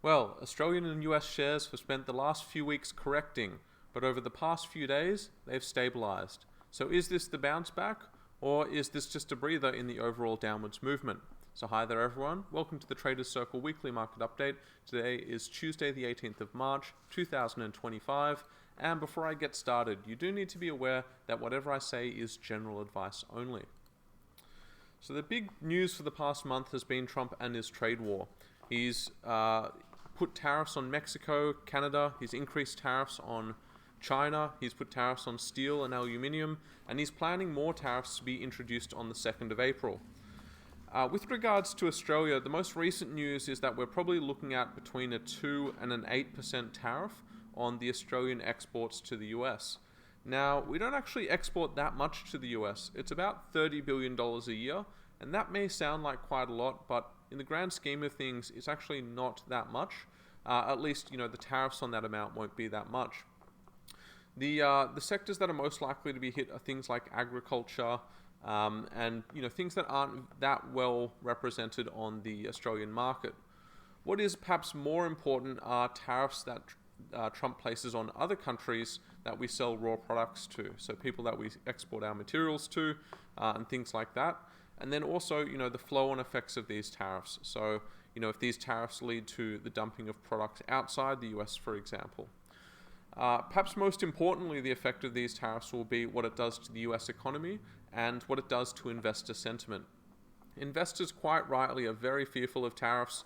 Well, Australian and US shares have spent the last few weeks correcting, but over the past few days, they've stabilised. So is this the bounce back, or is this just a breather in the overall downwards movement? So hi there everyone, welcome to the Traders Circle Weekly Market Update. Today is Tuesday the 18th of March 2025, and before I get started, you do need to be aware that whatever I say is general advice only. So the big news for the past month has been Trump and his trade war. He's put tariffs on Mexico, Canada, he's increased tariffs on China, he's put tariffs on steel and aluminium, and he's planning more tariffs to be introduced on the 2nd of April. With regards to Australia, the most recent news is that we're probably looking at between a 2 and an 8% tariff on the Australian exports to the US. Now, we don't actually export that much to the US. It's about $30 billion a year, and that may sound like quite a lot, but in the grand scheme of things, it's actually not that much. At least, the tariffs on that amount won't be that much. The sectors that are most likely to be hit are things like agriculture, and things that aren't that well represented on the Australian market. What is perhaps more important are tariffs that Trump places on other countries that we sell raw products to, so people that we export our materials to, and things like that. And then also, the flow-on effects of these tariffs. So, if these tariffs lead to the dumping of products outside the US, for example. Perhaps most importantly, the effect of these tariffs will be what it does to the US economy and what it does to investor sentiment. Investors quite rightly are very fearful of tariffs.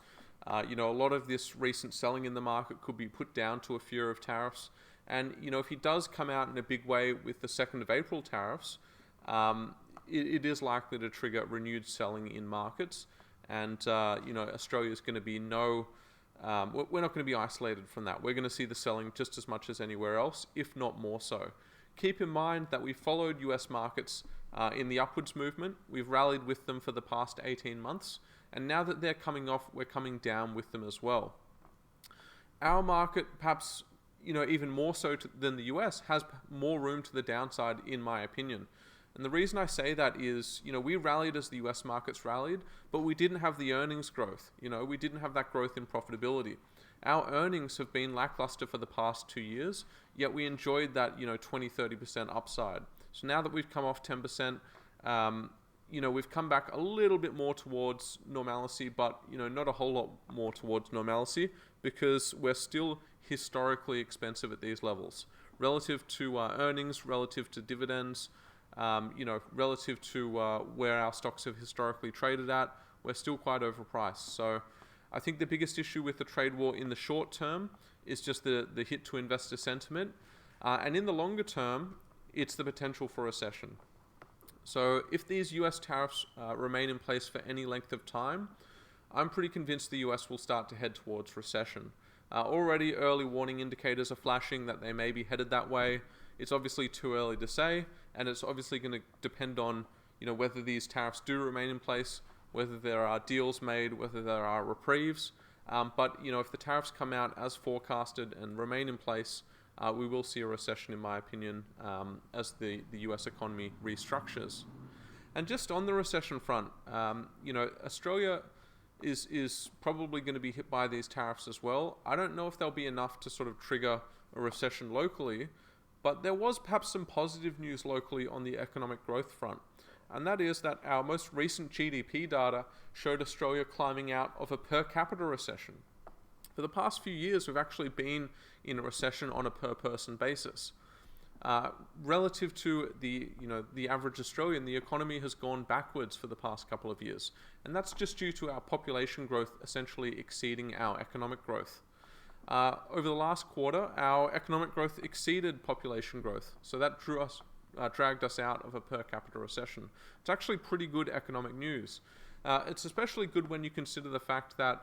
A lot of this recent selling in the market could be put down to a fear of tariffs. And, if he does come out in a big way with the 2nd of April tariffs, it is likely to trigger renewed selling in markets. And, Australia is going to be we're not going to be isolated from that. We're going to see the selling just as much as anywhere else, if not more so. Keep in mind that we followed US markets in the upwards movement. We've rallied with them for the past 18 months. And now that they're coming off, we're coming down with them as well. Our market, perhaps, even more so than the US, has more room to the downside, in my opinion. And the reason I say that is, we rallied as the US markets rallied, but we didn't have the earnings growth. We didn't have that growth in profitability. Our earnings have been lackluster for the past 2 years, yet we enjoyed that, 20-30% upside. So now that we've come off 10%, we've come back a little bit more towards normalcy, but, not a whole lot more towards normalcy, because we're still historically expensive at these levels. Relative to earnings, relative to dividends, relative to where our stocks have historically traded at, we're still quite overpriced. So I think the biggest issue with the trade war in the short term is just the hit to investor sentiment. And in the longer term, it's the potential for recession. So if these US tariffs remain in place for any length of time, I'm pretty convinced the US will start to head towards recession. Already early warning indicators are flashing that they may be headed that way. It's obviously too early to say, and it's obviously going to depend on, whether these tariffs do remain in place, whether there are deals made, whether there are reprieves. But if the tariffs come out as forecasted and remain in place, we will see a recession, in my opinion, as the US economy restructures. And just on the recession front, Australia is probably going to be hit by these tariffs as well. I don't know if they'll be enough to sort of trigger a recession locally, but there was perhaps some positive news locally on the economic growth front. And that is that our most recent GDP data showed Australia climbing out of a per capita recession. For the past few years, we've actually been in a recession on a per person basis. Relative to the average Australian, the economy has gone backwards for the past couple of years. And that's just due to our population growth essentially exceeding our economic growth. Over the last quarter, our economic growth exceeded population growth. So that dragged us out of a per capita recession. It's actually pretty good economic news. It's especially good when you consider the fact that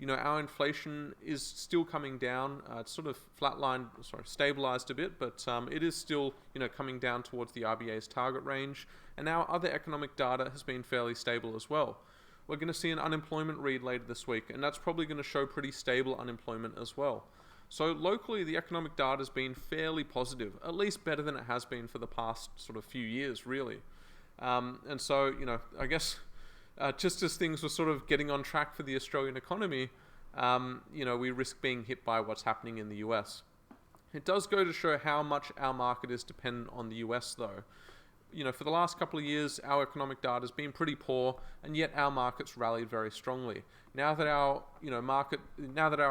our inflation is still coming down. It's sort of stabilized a bit, but it is still, coming down towards the RBA's target range. And our other economic data has been fairly stable as well. We're going to see an unemployment read later this week, and that's probably going to show pretty stable unemployment as well. So locally, the economic data has been fairly positive, at least better than it has been for the past sort of few years, really. And so, I guess just as things were sort of getting on track for the Australian economy, we risk being hit by what's happening in the US. It does go to show how much our market is dependent on the US though. For the last couple of years, our economic data has been pretty poor, and yet our markets rallied very strongly. Now that our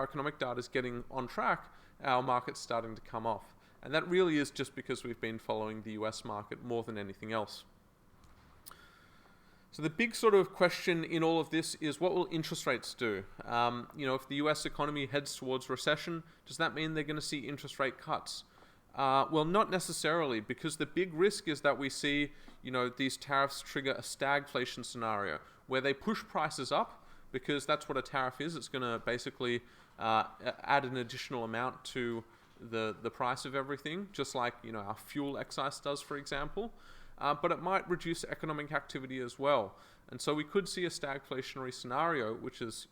economic data is getting on track, our market's starting to come off. And that really is just because we've been following the US market more than anything else. So the big sort of question in all of this is, what will interest rates do? If the US economy heads towards recession, does that mean they're going to see interest rate cuts? Well, not necessarily, because the big risk is that we see, these tariffs trigger a stagflation scenario where they push prices up, because that's what a tariff is. It's going to basically add an additional amount to the price of everything, just like our fuel excise does, for example. But it might reduce economic activity as well. And so we could see a stagflationary scenario, which is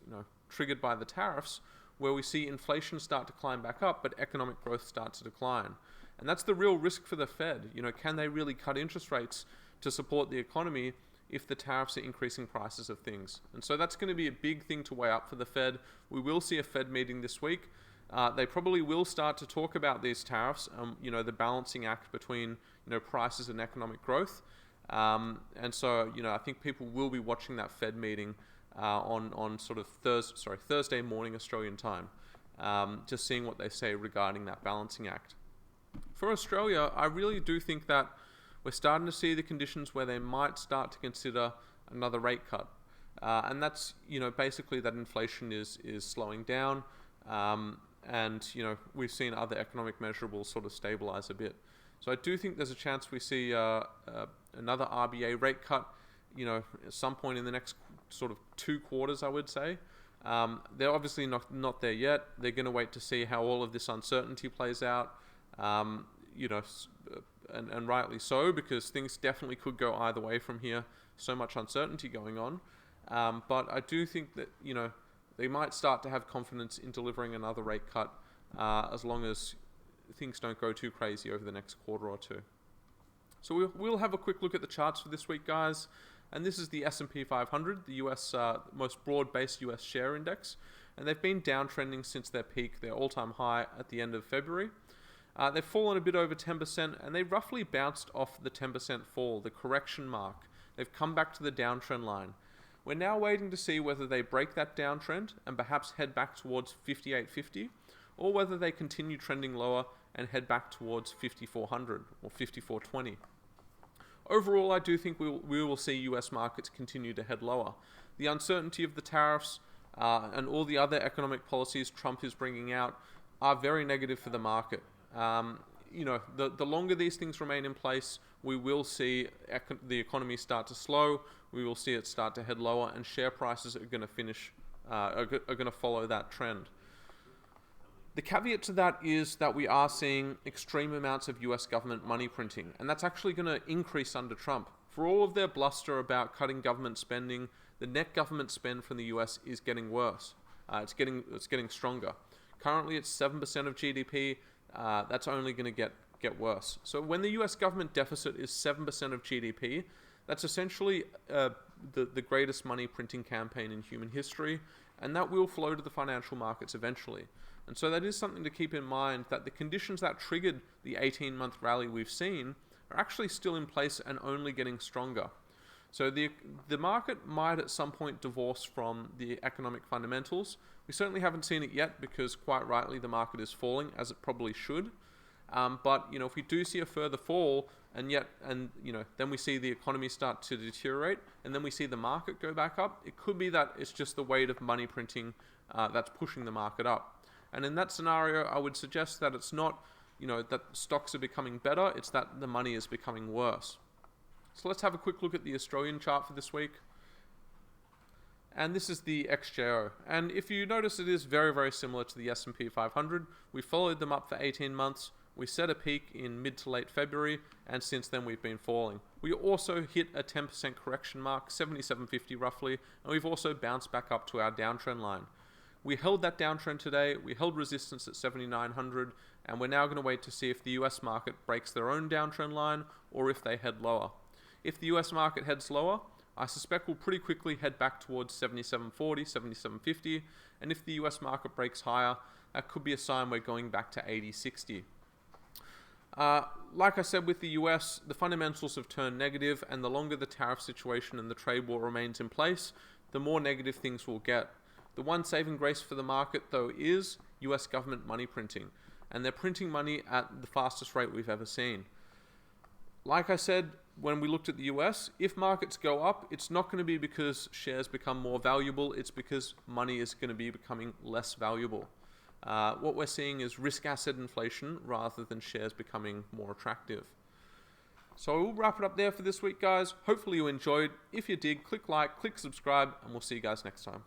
triggered by the tariffs, where we see inflation start to climb back up, but economic growth starts to decline. And that's the real risk for the Fed. Can they really cut interest rates to support the economy if the tariffs are increasing prices of things? And so that's going to be a big thing to weigh up for the Fed. We will see a Fed meeting this week. They probably will start to talk about these tariffs, the balancing act between prices and economic growth. And so I think people will be watching that Fed meeting on sort of Thursday morning Australian time, just seeing what they say regarding that balancing act. For Australia, I really do think that we're starting to see the conditions where they might start to consider another rate cut. And that's, basically that inflation is slowing down. And we've seen other economic measurables sort of stabilize a bit. So I do think there's a chance we see another RBA rate cut, at some point in the next sort of 2 quarters, I would say. They're obviously not there yet. They're going to wait to see how all of this uncertainty plays out. And rightly so, because things definitely could go either way from here. So much uncertainty going on. But I do think that, they might start to have confidence in delivering another rate cut as long as things don't go too crazy over the next quarter or two. So we'll have a quick look at the charts for this week, guys. And this is the S&P 500, the US most broad-based US share index. And they've been downtrending since their peak, their all-time high at the end of February. They've fallen a bit over 10%, and they roughly bounced off the 10% fall, the correction mark. They've come back to the downtrend line. We're now waiting to see whether they break that downtrend and perhaps head back towards 5850, or whether they continue trending lower and head back towards 5400 or 5420. Overall, I do think we will see US markets continue to head lower. The uncertainty of the tariffs and all the other economic policies Trump is bringing out are very negative for the market. The longer these things remain in place, we will see the economy start to slow. We will see it start to head lower, and share prices are going to follow that trend. The caveat to that is that we are seeing extreme amounts of US government money printing, and that's actually going to increase under Trump. For all of their bluster about cutting government spending, the net government spend from the US is getting worse. It's getting stronger. Currently, it's 7% of GDP. That's only going to get worse. So when the US government deficit is 7% of GDP, that's essentially the greatest money printing campaign in human history, and that will flow to the financial markets eventually. And so that is something to keep in mind, that the conditions that triggered the 18-month rally we've seen are actually still in place and only getting stronger. So the market might at some point divorce from the economic fundamentals. We certainly haven't seen it yet, because quite rightly the market is falling, as it probably should. But if we do see a further fall, then we see the economy start to deteriorate, and then we see the market go back up, it could be that it's just the weight of money printing that's pushing the market up. And in that scenario, I would suggest that it's not, that stocks are becoming better, it's that the money is becoming worse. So let's have a quick look at the Australian chart for this week. And this is the XJO. And if you notice, it is very, very similar to the S&P 500. We followed them up for 18 months. We set a peak in mid to late February, and since then we've been falling. We also hit a 10% correction mark, 77.50 roughly, and we've also bounced back up to our downtrend line. We held that downtrend today, we held resistance at 7,900, and we're now going to wait to see if the US market breaks their own downtrend line or if they head lower. If the US market heads lower, I suspect we'll pretty quickly head back towards 77.40, 77.50, and if the US market breaks higher, that could be a sign we're going back to 80.60. Like I said with the US, the fundamentals have turned negative, and the longer the tariff situation and the trade war remains in place, the more negative things will get. The one saving grace for the market, though, is US government money printing, and they're printing money at the fastest rate we've ever seen. Like I said, when we looked at the US, if markets go up, it's not going to be because shares become more valuable, it's because money is going to be becoming less valuable. What we're seeing is risk asset inflation rather than shares becoming more attractive. So we'll wrap it up there for this week, guys. Hopefully you enjoyed. If you did, click like, click subscribe, and we'll see you guys next time.